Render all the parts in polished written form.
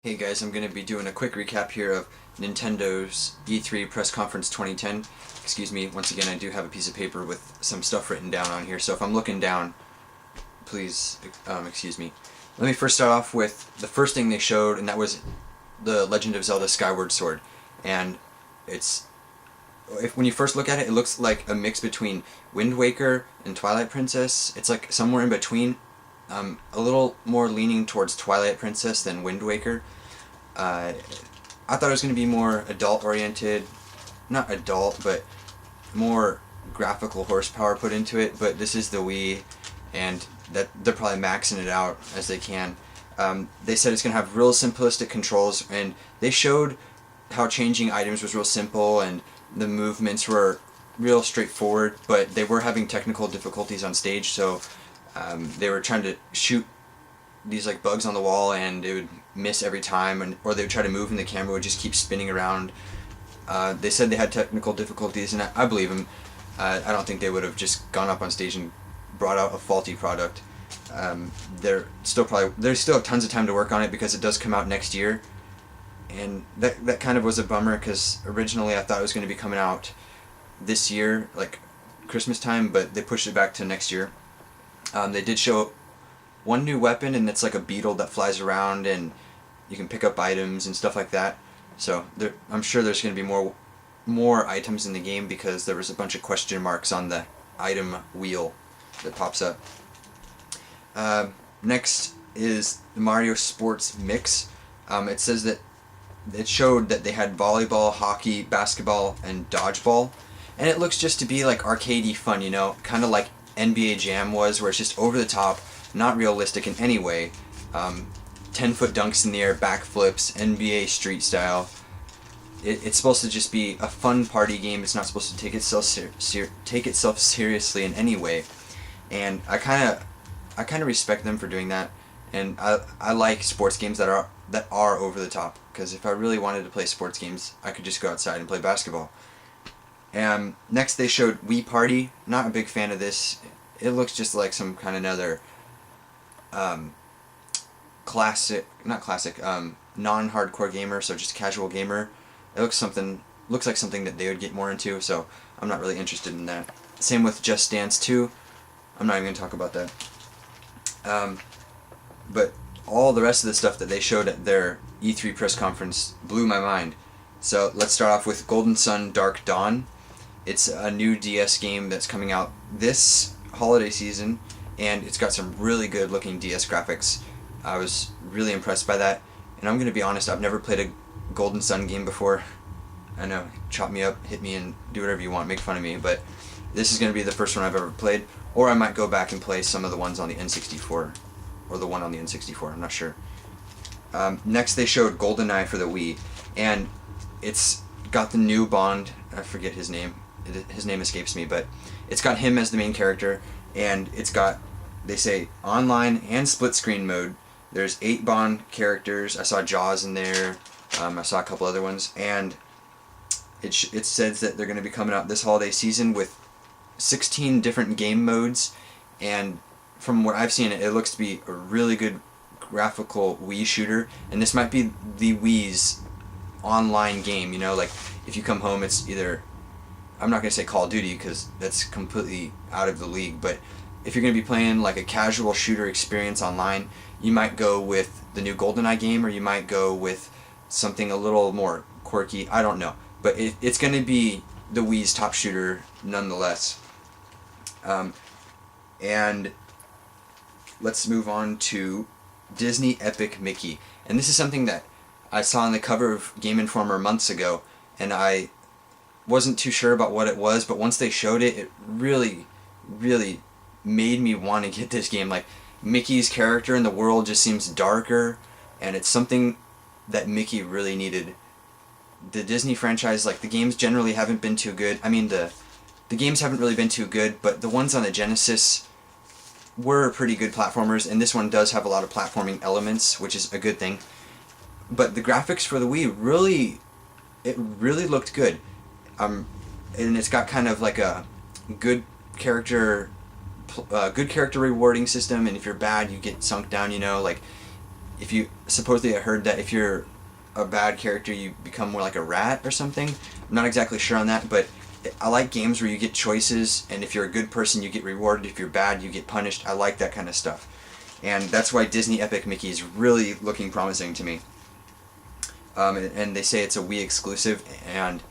Hey guys, I'm going to be doing a quick recap here of Nintendo's E3 press conference 2010. Excuse me, once again I do have a piece of paper with some stuff written down on here, so if I'm looking down, please excuse me. Let me first start off with the first thing they showed, and that was the Legend of Zelda Skyward Sword. And when you first look at it, it looks like a mix between Wind Waker and Twilight Princess. It's like somewhere in between. A little more leaning towards Twilight Princess than Wind Waker. I thought it was going to be more adult-oriented, not adult, but more graphical horsepower put into it, but this is the Wii, and that they're probably maxing it out as they can. They said it's going to have real simplistic controls, and they showed how changing items was real simple, and the movements were real straightforward, but they were having technical difficulties on stage, so they were trying to shoot these like bugs on the wall and it would miss every time, or they would try to move and the camera would just keep spinning around. They said they had technical difficulties, and I believe them. I don't think they would have just gone up on stage and brought out a faulty product. They're still have tons of time to work on it because it does come out next year, and that kind of was a bummer because originally I thought it was going to be coming out this year, like Christmas time, but they pushed it back to next year. They did show one new weapon, and it's like a beetle that flies around and you can pick up items and stuff like that. So I'm sure there's going to be more items in the game because there was a bunch of question marks on the item wheel that pops up. Next is the Mario Sports Mix. It says that it showed that they had volleyball, hockey, basketball, and dodgeball, and it looks just to be like arcadey fun, kind of like NBA Jam was, where it's just over the top, not realistic in any way. 10-foot dunks in the air, backflips, NBA Street style. It's supposed to just be a fun party game. It's not supposed to take itself seriously in any way, and I kind of respect them for doing that. And I like sports games that are over the top, because if I really wanted to play sports games, I could just go outside and play basketball. And next they showed Wii Party. Not a big fan of this. It looks just like some kind of another non-hardcore gamer, so just a casual gamer. It looks like something that they would get more into, so I'm not really interested in that. Same with Just Dance 2. I'm not even going to talk about that. But all the rest of the stuff that they showed at their E3 press conference blew my mind. So let's start off with Golden Sun Dark Dawn. It's a new DS game that's coming out this holiday season, and it's got some really good looking DS graphics. I was really impressed by that, and I'm going to be honest, I've never played a Golden Sun game before. I know, chop me up, hit me, and do whatever you want, make fun of me, but this is going to be the first one I've ever played, or I might go back and play some of the ones on the N64, or the one on the N64, I'm not sure. Next they showed GoldenEye for the Wii, and it's got the new Bond. I forget his name. His name escapes me, but it's got him as the main character, and it's got, they say, online and split screen mode. There's 8 Bond characters. I saw Jaws in there. I saw a couple other ones, and it says that they're going to be coming out this holiday season with 16 different game modes, and from what I've seen, it looks to be a really good graphical Wii shooter, and this might be the Wii's online game, like if you come home, it's either, I'm not going to say Call of Duty because that's completely out of the league, but if you're going to be playing like a casual shooter experience online, you might go with the new GoldenEye game, or you might go with something a little more quirky. I don't know, but it's going to be the Wii's top shooter nonetheless. And let's move on to Disney Epic Mickey, and this is something that I saw on the cover of Game Informer months ago, and I wasn't too sure about what it was, but once they showed it, it really, really made me want to get this game. Like, Mickey's character in the world just seems darker, and it's something that Mickey really needed. The Disney franchise, like, the games generally haven't been too good. I mean, the games haven't really been too good, but the ones on the Genesis were pretty good platformers, and this one does have a lot of platforming elements, which is a good thing. But the graphics for the Wii really looked good. And it's got kind of like a good character rewarding system, and if you're bad, you get sunk down, like if you supposedly I heard that if you're a bad character, you become more like a rat or something. I'm not exactly sure on that, but I like games where you get choices, and if you're a good person, you get rewarded. If you're bad, you get punished. I like that kind of stuff, and that's why Disney Epic Mickey is really looking promising to me. And they say it's a Wii exclusive, and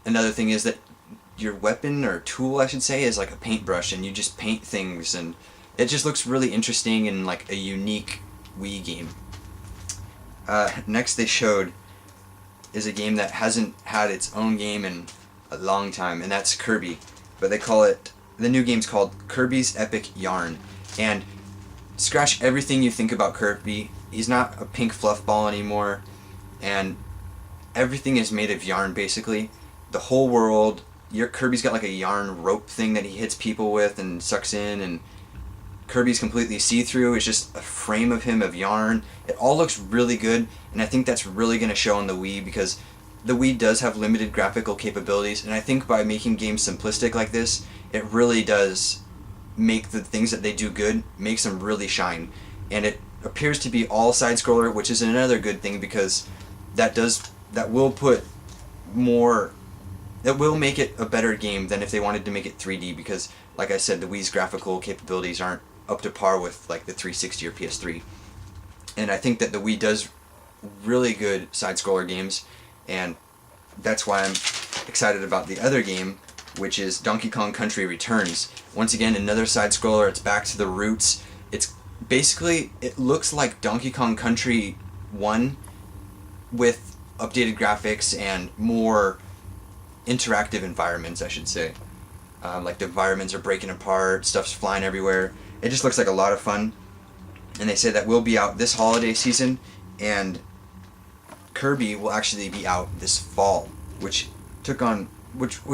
another thing is that your weapon or tool, I should say, is like a paintbrush, and you just paint things, and it just looks really interesting and like a unique Wii game. Next they showed is a game that hasn't had its own game in a long time, and that's Kirby. But they call it, the new game's called Kirby's Epic Yarn. And scratch everything you think about Kirby. He's not a pink fluff ball anymore, and everything is made of yarn basically. The whole world, Kirby's got like a yarn rope thing that he hits people with and sucks in, and Kirby's completely see-through. It's just a frame of him of yarn. It all looks really good, and I think that's really going to show on the Wii, because the Wii does have limited graphical capabilities, and I think by making games simplistic like this, it really does make the things that they do good, makes them really shine. And it appears to be all side-scroller, which is another good thing, because that will make it a better game than if they wanted to make it 3D, because like I said, the Wii's graphical capabilities aren't up to par with like the 360 or PS3. And I think that the Wii does really good side-scroller games, and that's why I'm excited about the other game, which is Donkey Kong Country Returns. Once again, another side-scroller. It's back to the roots. It's basically, it looks like Donkey Kong Country 1 with updated graphics and more interactive environments, I should say. Like the environments are breaking apart, stuff's flying everywhere. It just looks like a lot of fun. And they say that will be out this holiday season, and Kirby will actually be out this fall, which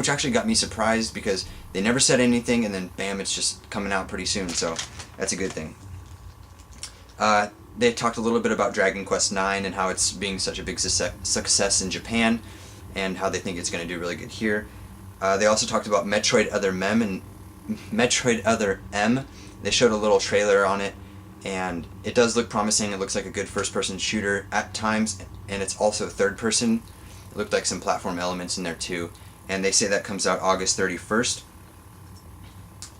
actually got me surprised, because they never said anything, and then bam, it's just coming out pretty soon, so that's a good thing. They talked a little bit about Dragon Quest IX and how it's being such a big success in Japan, and how they think it's going to do really good here. They also talked about Metroid Other M. They showed a little trailer on it, and it does look promising. It looks like a good first-person shooter at times, and it's also third-person. It looked like some platform elements in there too, and they say that comes out August 31st.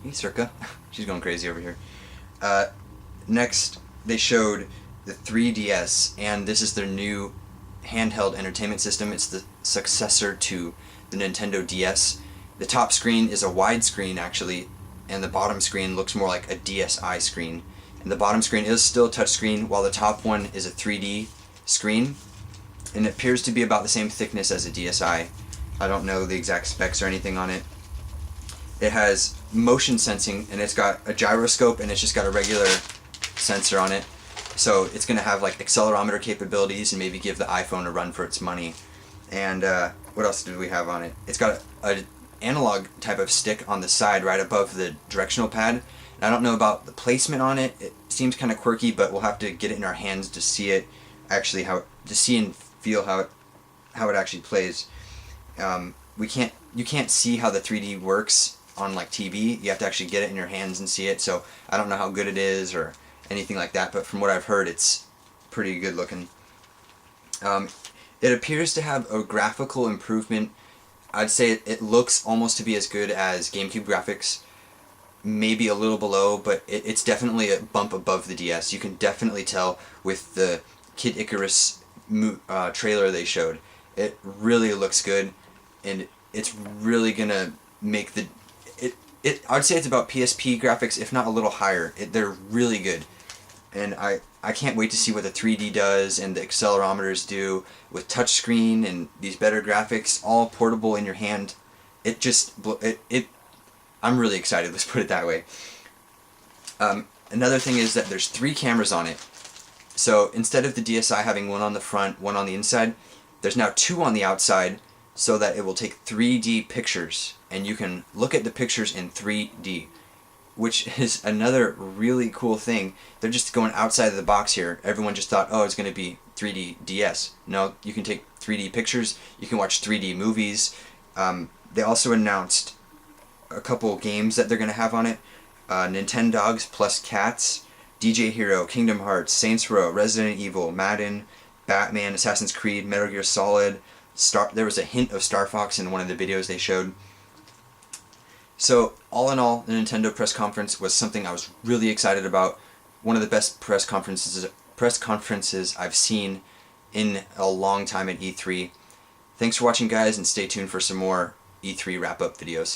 Hey, Circa. She's going crazy over here. Next, they showed the 3DS, and this is their new handheld entertainment system. It's the successor to the Nintendo DS. The top screen is a widescreen actually, and the bottom screen looks more like a DSi screen. And the bottom screen is still touchscreen, while the top one is a 3D screen, and it appears to be about the same thickness as a DSi. I don't know the exact specs or anything on it. It has motion sensing, and it's got a gyroscope, and it's just got a regular sensor on it. So it's going to have like accelerometer capabilities and maybe give the iPhone a run for its money. And what else did we have on it? It's got a analog type of stick on the side right above the directional pad. And I don't know about the placement on it. It seems kind of quirky, but we'll have to get it in our hands to see it actually, to see and feel how it actually plays. You can't see how the 3D works on like TV. You have to actually get it in your hands and see it. So I don't know how good it is or anything like that, but from what I've heard, it's pretty good looking. It appears to have a graphical improvement. I'd say it looks almost to be as good as GameCube graphics, maybe a little below, but it's definitely a bump above the DS. You can definitely tell with the Kid Icarus trailer they showed. It really looks good, and it's really gonna make I'd say it's about PSP graphics, if not a little higher. They're really good, and I can't wait to see what the 3D does and the accelerometers do with touchscreen and these better graphics, all portable in your hand. I'm really excited, let's put it that way. Another thing is that there's 3 cameras on it. So instead of the DSi having one on the front, one on the inside, there's now 2 on the outside, so that it will take 3D pictures, and you can look at the pictures in 3D, which is another really cool thing. They're just going outside of the box here. Everyone just thought, oh, it's going to be 3D DS. No, you can take 3D pictures, you can watch 3D movies. They also announced a couple games that they're going to have on it. Nintendogs plus Cats, DJ Hero, Kingdom Hearts, Saints Row, Resident Evil, Madden, Batman, Assassin's Creed, Metal Gear Solid. There was a hint of Star Fox in one of the videos they showed. So all in all, the Nintendo press conference was something I was really excited about. One of the best press conferences I've seen in a long time at E3. Thanks for watching, guys, and stay tuned for some more E3 wrap-up videos.